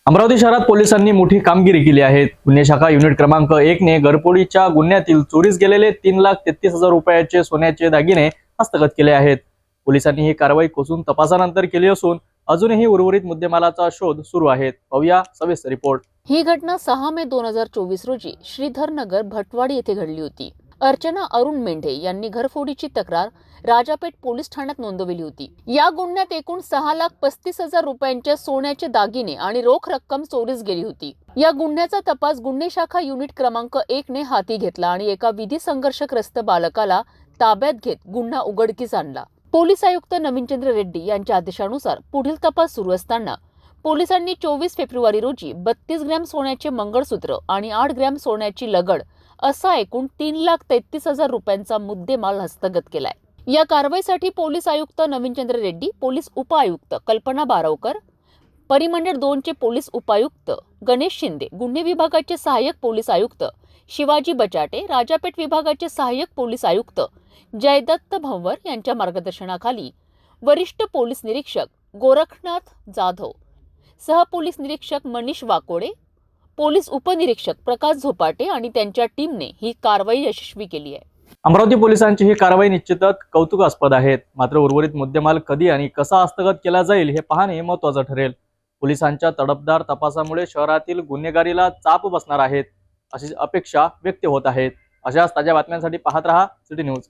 अमरावती शहरात पोलिसांनी मोठी कामगिरी केली आहे। गुन्हे शाखा युनिट क्रमांक 1 ने घरफोडीच्या गुन्ह्यातील चोरीस गेलेले 3,33,000 रुपयाचे सोन्याचे दागिने हस्तगत केले आहेत। पोलिसांनी ही कारवाई कसून तपासानंतर केली असून अजूनही उर्वरित मुद्देमालाचा शोध सुरू आहे। पाहूया सविस्तर रिपोर्ट। ही घटना 6 मे 2024 रोजी श्रीधरनगर भटवाडी येथे घडली होती। अर्चना अरुण मेंढे यांनी घरफोडीची तक्रार राजापेठ पोलीस ठाण्यात नोंदवली होती। या गुन्ह्यात एकूण 6,35,000 रुपयांचे सोन्याचे दागिने आणि रोख रक्कम चोरीस गेली होती। या गुन्ह्याचा तपास गुन्हे शाखा युनिट क्रमांक 1 ने हाती घेतला आणि एका विधी संघर्षग्रस्त बालकाला ताब्यात घेत गुन्हा उघडकीस आणला। पोलीस आयुक्त नवीनचंद्र रेड्डी यांच्या आदेशानुसार पुढील तपास सुरू असताना पोलिसांनी 24 फेब्रुवारी रोजी 32 ग्रॅम सोन्याचे मंगळसूत्र आणि 8 ग्रॅम सोन्याची लगड असा एकूण 3,33,000 रुपयांचा मुद्देमाल हस्तगत केलाय। या कारवाईसाठी पोलीस आयुक्त नवीनचंद्र रेड्डी, पोलीस उपआयुक्त कल्पना बारावकर, परिमंडळ 2 चे पोलीस उपायुक्त गणेश शिंदे, गुन्हे विभागाचे सहाय्यक पोलीस आयुक्त शिवाजी बचाटे, राजापेठ विभागाचे सहाय्यक पोलीस आयुक्त जयदत्त भंवर यांच्या मार्गदर्शनाखाली वरिष्ठ पोलीस निरीक्षक गोरखनाथ जाधव, सह पोलीस निरीक्षक मनीष वाकोडे, पोलीस उपनिरीक्षक प्रकाश झोपाटे आणि त्यांच्या टीमने ही कारवाई यशस्वी केली आहे। अमरावती पोलिसांची ही कारवाई निश्चितच कौतुकास्पद आहे। मात्र उर्वरित मुद्देमाल कधी आणि कसा हस्तगत केला जाईल हे पाहणे महत्त्वाचं ठरेल। पोलिसांच्या तडफदार तपासामुळे शहरातील गुन्हेगारीला चाप बसणार आहेत अशी अपेक्षा व्यक्त होत आहेत। अशाच ताज्या बातम्यांसाठी पाहत रहा सिटी न्यूज।